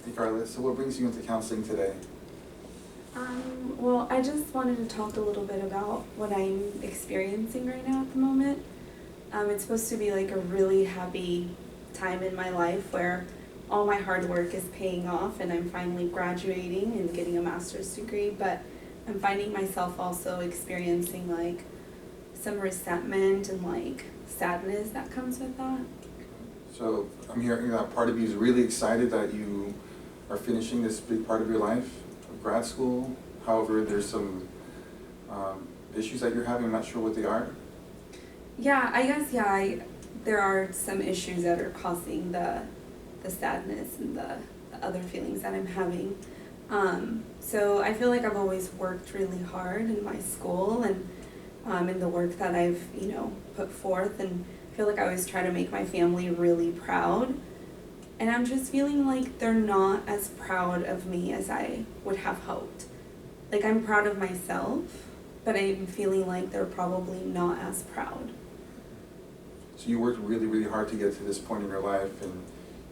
Hey Carla, so what brings you into counseling today? Well, I just wanted to talk a little bit about what I'm experiencing right now at the moment. It's supposed to be like a really happy time in my life where all my hard work is paying off and I'm finally graduating and getting a master's degree, but I'm finding myself also experiencing like some resentment and like sadness that comes with that. So I'm hearing that part of you is really excited that you are finishing this big part of your life, of grad school. However, there's some issues that you're having. I'm not sure what they are. Yeah, I guess, there are some issues that are causing the sadness and the other feelings that I'm having. So I feel like I've always worked really hard in my school and in the work that I've, put forth, and I feel like I always try to make my family really proud. And I'm just feeling like they're not as proud of me as I would have hoped. Like, I'm proud of myself, but I'm feeling like they're probably not as proud. So you worked really, really hard to get to this point in your life, and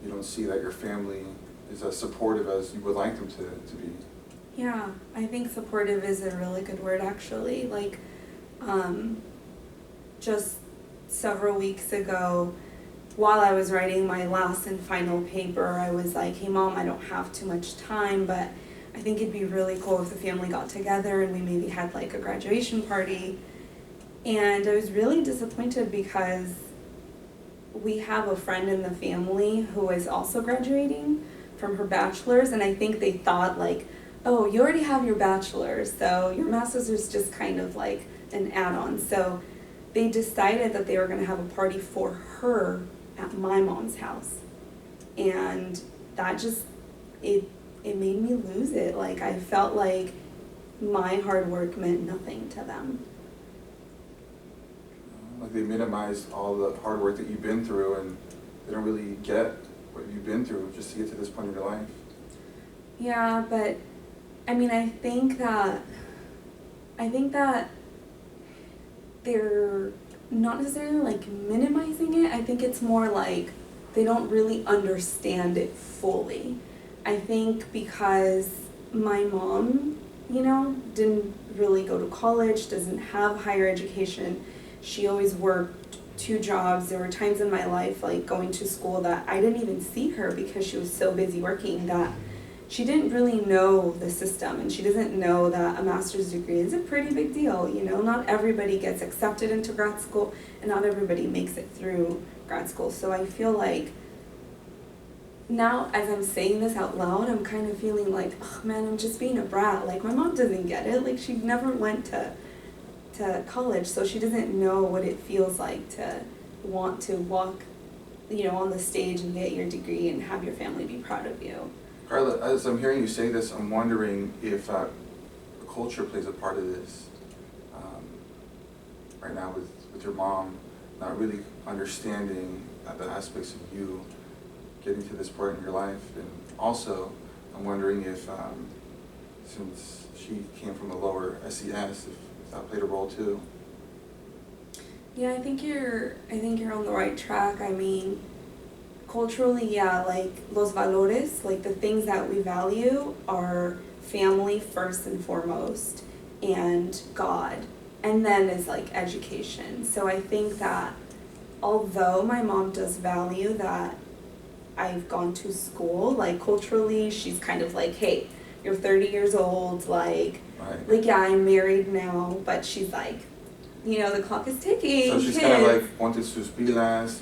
you don't see that your family is as supportive as you would like them to be. Yeah, I think supportive is a really good word, actually. Like, just several weeks ago, while I was writing my last and final paper, I was like, hey Mom, I don't have too much time, but I think it'd be really cool if the family got together and we maybe had like a graduation party. And I was really disappointed because we have a friend in the family who is also graduating from her bachelor's, and I think they thought like, oh, you already have your bachelor's, so your master's is just kind of like an add-on. So they decided that they were going to have a party for her at my mom's house, and that just, it made me lose it. Like, I felt like my hard work meant nothing to them. Like they minimize all the hard work that you've been through, and they don't really get what you've been through just to get to this point in your life. Yeah, but I mean, I think that they're not necessarily like minimizing it. I think it's more like they don't really understand it fully. I think because my mom, didn't really go to college, doesn't have higher education. She always worked 2 jobs. There were times in my life, like going to school, that I didn't even see her because she was so busy working, that she didn't really know the system, and she doesn't know that a master's degree is a pretty big deal. Not everybody gets accepted into grad school, and not everybody makes it through grad school. So I feel like now, as I'm saying this out loud, I'm kind of feeling like, oh man, I'm just being a brat. Like, my mom doesn't get it. Like, she never went to college, so she doesn't know what it feels like to want to walk, on the stage and get your degree and have your family be proud of you. Carla, as I'm hearing you say this, I'm wondering if culture plays a part of this. Right now with your mom not really understanding the aspects of you getting to this point in your life. And also, I'm wondering if, since she came from a lower SES, if that played a role too. Yeah, I think you're on the right track. I mean, culturally, yeah, like los valores, like the things that we value are family first and foremost, and God, and then is like education. So I think that although my mom does value that I've gone to school, like culturally, she's kind of like, hey, you're 30 years old, like, Right. like yeah, I'm married now, but she's like, the clock is ticking. So she's kids. kind of like, ponte sus pilas,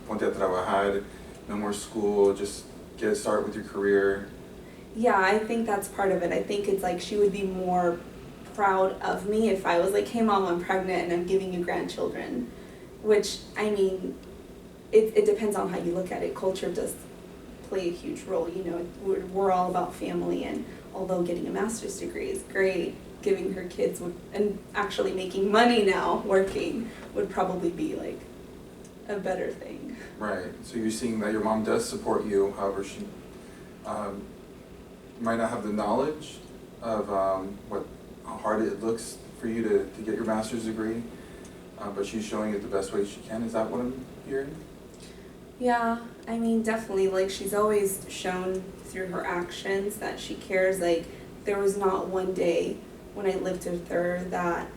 ponte a trabajar, no more school, just get started with your career. Yeah, I think that's part of it. I think it's like she would be more proud of me if I was like, hey Mom, I'm pregnant and I'm giving you grandchildren. Which, I mean, it depends on how you look at it. Culture does play a huge role. We're all about family, and although getting a master's degree is great, giving her kids and actually making money now, working, would probably be like a better thing. Right. So you're seeing that your mom does support you, however she might not have the knowledge of how hard it looks for you to get your master's degree, but she's showing it the best way she can. Is that what I'm hearing? Yeah, I mean, definitely, like, she's always shown through her actions that she cares. Like, there was not one day when I lived with her that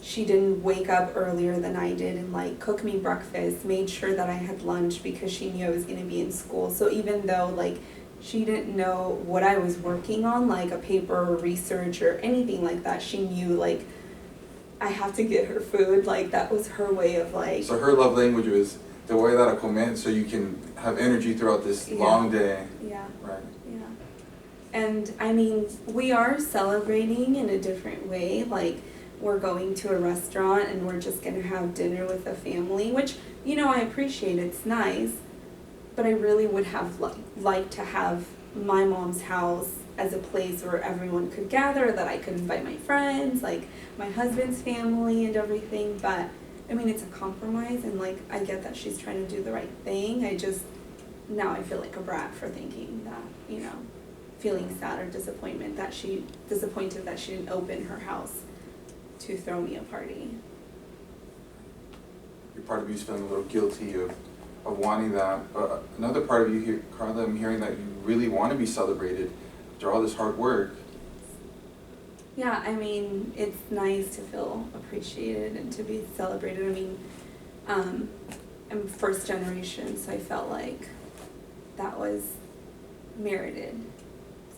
she didn't wake up earlier than I did and, like, cook me breakfast, made sure that I had lunch because she knew I was going to be in school. So even though, like, she didn't know what I was working on, like a paper or research or anything like that, she knew, like, I have to get her food. Like, that was her way of, like... So her love language was te voy a dar a comer so you can have energy throughout this long day. Yeah. Right. Yeah. And, I mean, we are celebrating in a different way. Like, we're going to a restaurant and we're just going to have dinner with the family, which, you know, I appreciate. It's nice. But I really would have liked to have my mom's house as a place where everyone could gather, that I could invite my friends, like my husband's family and everything. But I mean, it's a compromise, and like, I get that she's trying to do the right thing. Now I feel like a brat for thinking that, you know, feeling sad or disappointed that she didn't open her house to throw me a party. Your part of you is feeling a little guilty of wanting that. But another part of you here, Carla, I'm hearing that you really want to be celebrated after all this hard work. Yeah, I mean, it's nice to feel appreciated and to be celebrated. I mean, I'm first generation, so I felt like that was merited.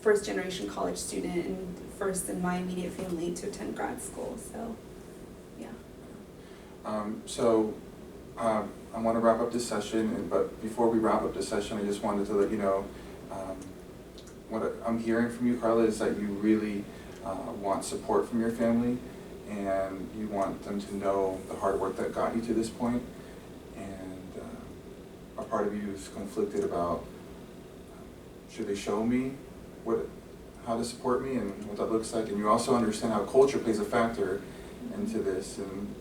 First generation college student and first in my immediate family to attend grad school, so yeah. I want to wrap up this session, but before we wrap up this session, I just wanted to let you know what I'm hearing from you, Carla, is that you really want support from your family, and you want them to know the hard work that got you to this point. And a part of you is conflicted about should they show me how to support me and what that looks like, and you also understand how culture plays a factor into this. And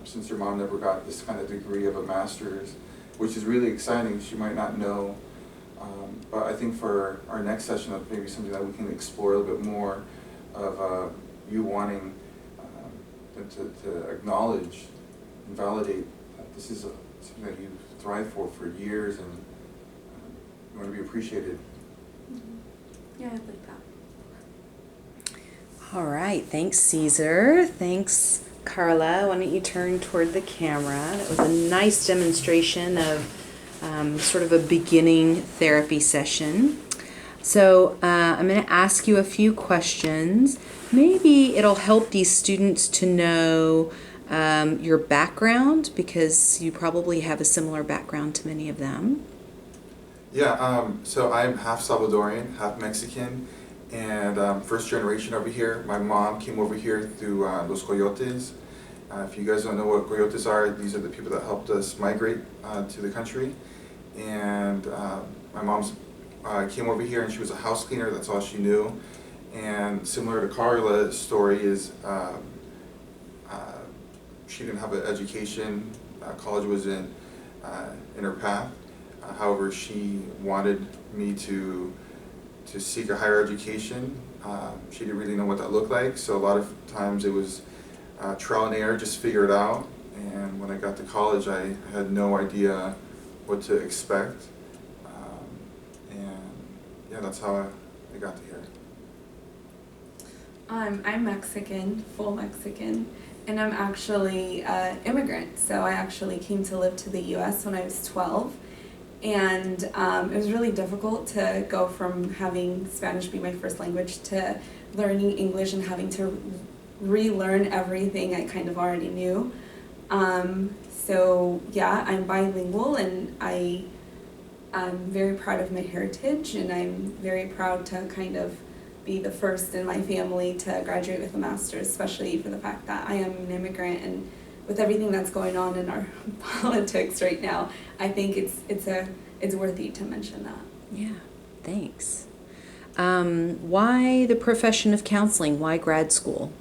since your mom never got this kind of degree of a master's, which is really exciting, she might not know. But I think for our next session, that maybe something that we can explore a little bit more of you wanting them to acknowledge and validate that this is something that you've thrived for years, and you want to be appreciated. Mm-hmm. Yeah, I'd like that. All right, thanks, Caesar. Thanks, Carla. Why don't you turn toward the camera? That was a nice demonstration of sort of a beginning therapy session. So I'm going to ask you a few questions. Maybe it'll help these students to know your background, because you probably have a similar background to many of them. Yeah, so I'm half Salvadorian, half Mexican, and first generation over here. My mom came over here through Los Coyotes. If you guys don't know what Coyotes are, these are the people that helped us migrate to the country. And my mom's came over here and she was a house cleaner, that's all she knew. And similar to Carla's story is she didn't have an education, college was in her path. However, she wanted me to seek a higher education. She didn't really know what that looked like, so a lot of times it was trial and error, just figure it out. And when I got to college, I had no idea what to expect. And yeah, that's how I got to here. I'm Mexican, full Mexican, and I'm actually an immigrant. So I actually came to live to the U.S. when I was 12. And it was really difficult to go from having Spanish be my first language to learning English and having to relearn everything I kind of already knew. So yeah, I'm bilingual, and I'm very proud of my heritage, and I'm very proud to kind of be the first in my family to graduate with a master's, especially for the fact that I am an immigrant. And with everything that's going on in our politics right now, I think it's worthy to mention that. Yeah, thanks. Why the profession of counseling? Why grad school?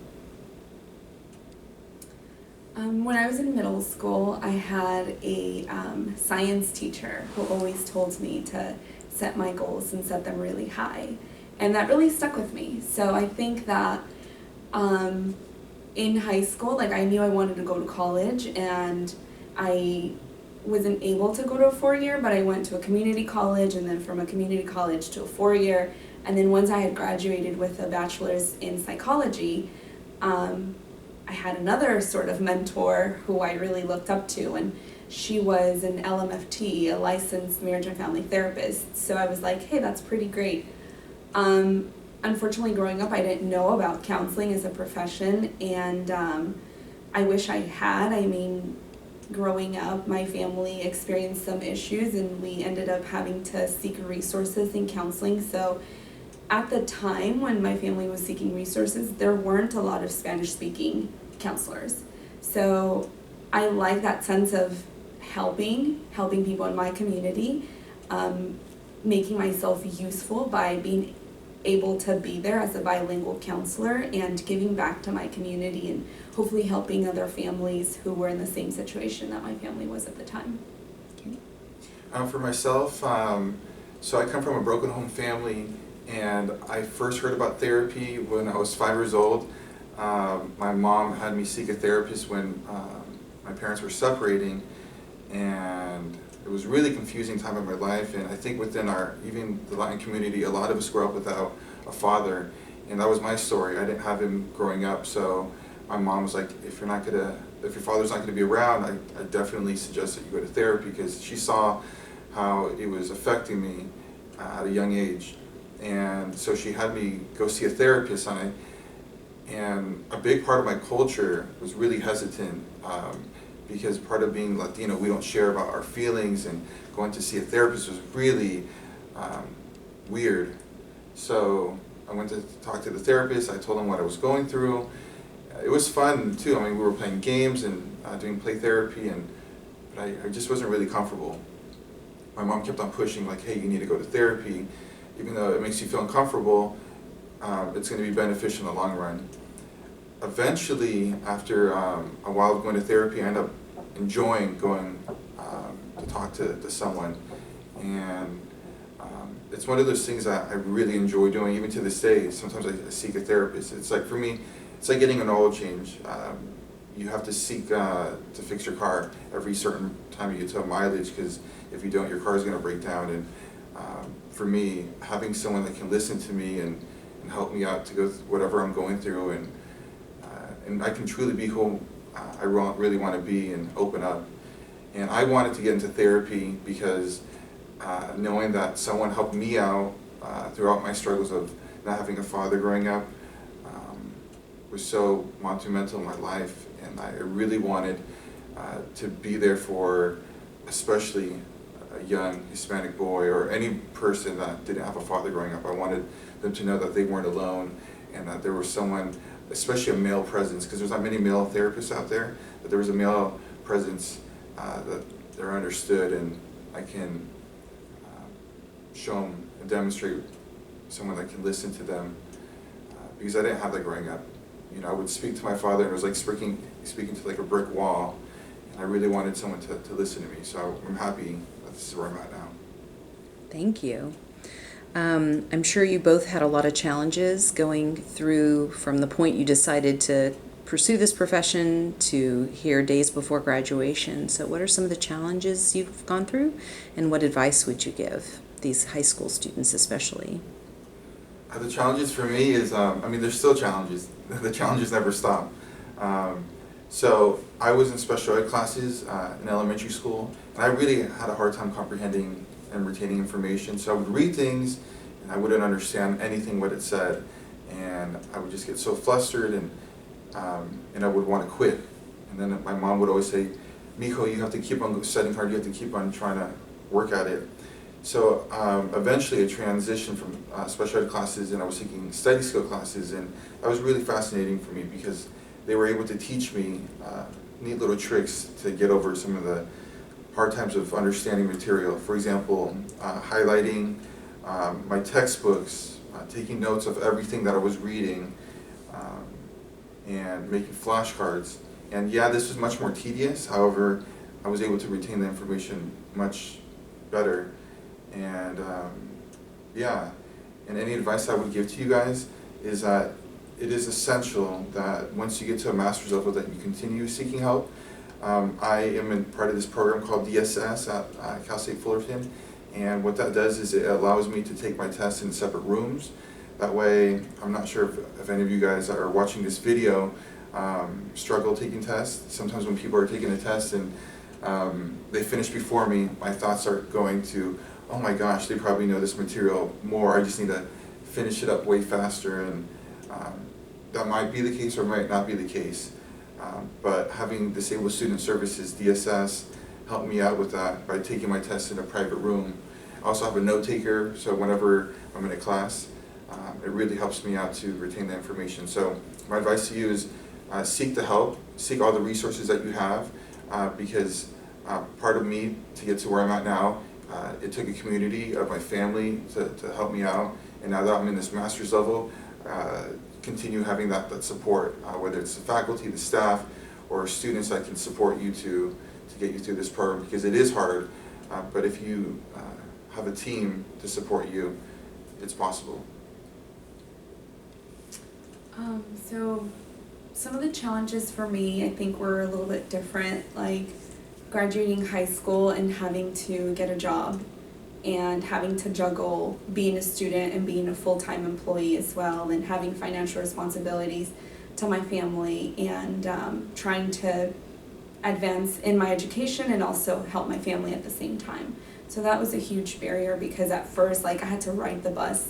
When I was in middle school, I had a science teacher who always told me to set my goals and set them really high. And that really stuck with me. So I think that in high school, like, I knew I wanted to go to college, and I wasn't able to go to a 4-year, but I went to a community college, and then from a community college to a 4-year. And then once I had graduated with a bachelor's in psychology, I had another sort of mentor who I really looked up to, and she was an LMFT, a licensed marriage and family therapist. So I was like, hey, that's pretty great. Unfortunately, growing up, I didn't know about counseling as a profession, and I wish I had. I mean, growing up, my family experienced some issues, and we ended up having to seek resources in counseling. So at the time when my family was seeking resources, there weren't a lot of Spanish-speaking counselors. So I like that sense of helping people in my community, making myself useful by being able to be there as a bilingual counselor and giving back to my community and hopefully helping other families who were in the same situation that my family was at the time. For myself, so I come from a broken home family, and I first heard about therapy when I was 5 years old. My mom had me seek a therapist when my parents were separating, and it was a really confusing time in my life. And I think within even the Latin community, a lot of us grew up without a father, and that was my story. I didn't have him growing up, so my mom was like, if your father's not gonna be around, I definitely suggest that you go to therapy, because she saw how it was affecting me at a young age. And so she had me go see a therapist, and a big part of my culture was really hesitant, because part of being Latino, we don't share about our feelings, and going to see a therapist was really weird. So I went to talk to the therapist. I told him what I was going through. It was fun too. I mean, we were playing games and doing play therapy, but I just wasn't really comfortable. My mom kept on pushing, like, hey, you need to go to therapy. Even though it makes you feel uncomfortable, it's going to be beneficial in the long run. Eventually, after a while of going to therapy, I ended up enjoying going to talk to someone. And it's one of those things that I really enjoy doing, even to this day. Sometimes I seek a therapist. It's like, for me, it's like getting an oil change. You have to seek to fix your car every certain time you get to a mileage, because if you don't, your car is going to break down. And for me, having someone that can listen to me and help me out to go through whatever I'm going through, and I can truly be who I really want to be and open up. And I wanted to get into therapy because knowing that someone helped me out throughout my struggles of not having a father growing up was so monumental in my life, and I really wanted to be there for especially a young Hispanic boy or any person that didn't have a father growing up. I wanted them to know that they weren't alone, and that there was someone, especially a male presence, because there's not many male therapists out there, but there was a male presence that they're understood, and I can show them and demonstrate someone that can listen to them, because I didn't have that growing up. You know, I would speak to my father, and it was like speaking to like a brick wall, and I really wanted someone to listen to me. So I'm happy that this is where I'm at now. Thank you. I'm sure you both had a lot of challenges going through from the point you decided to pursue this profession to here days before graduation. So what are some of the challenges you've gone through, and what advice would you give these high school students especially? The challenges for me is, there's still challenges. The challenges never stop. So I was in special ed classes in elementary school, and I really had a hard time comprehending and retaining information. So I would read things, and I wouldn't understand anything what it said, and I would just get so flustered, and I would want to quit. And then my mom would always say, "Mijo, you have to keep on studying hard. You have to keep on trying to work at it." So eventually I transitioned from special ed classes, and I was taking study skill classes, and that was really fascinating for me because they were able to teach me neat little tricks to get over some of the hard times of understanding material. For example, highlighting my textbooks, taking notes of everything that I was reading, and making flashcards. And yeah, this was much more tedious. However, I was able to retain the information much better. And and any advice I would give to you guys is that it is essential that once you get to a master's level that you continue seeking help. I am in part of this program called DSS at Cal State Fullerton, and what that does is it allows me to take my tests in separate rooms. That way, I'm not sure if any of you guys that are watching this video struggle taking tests. Sometimes when people are taking a test and they finish before me, my thoughts are going to, oh my gosh, they probably know this material more, I just need to finish it up way faster, and that might be the case or might not be the case. But having Disabled Student Services, DSS, helped me out with that by taking my tests in a private room. I also have a note taker, so whenever I'm in a class, it really helps me out to retain the information. So my advice to you is seek the help, seek all the resources that you have, because part of me to get to where I'm at now, it took a community of my family to help me out, and now that I'm in this master's level, continue having that support, whether it's the faculty, the staff, or students that can support you to get you through this program, because it is hard, but if you have a team to support you, it's possible. So some of the challenges for me, I think, were a little bit different, like graduating high school and having to get a job and having to juggle being a student and being a full-time employee as well, and having financial responsibilities to my family, and trying to advance in my education and also help my family at the same time. So that was a huge barrier, because at first, like, I had to ride the bus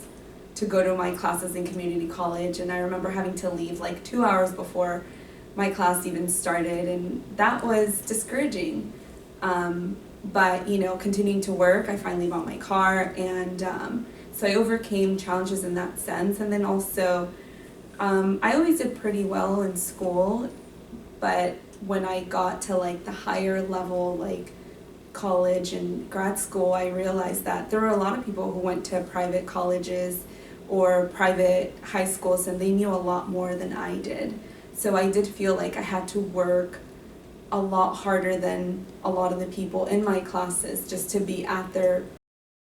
to go to my classes in community college, and I remember having to leave like 2 hours before my class even started, and that was discouraging. But continuing to work, I finally bought my car, and so I overcame challenges in that sense. And then also, I always did pretty well in school, but when I got to like the higher level, like college and grad school, I realized that there were a lot of people who went to private colleges or private high schools, and they knew a lot more than I did. So I did feel like I had to work a lot harder than a lot of the people in my classes just to be at their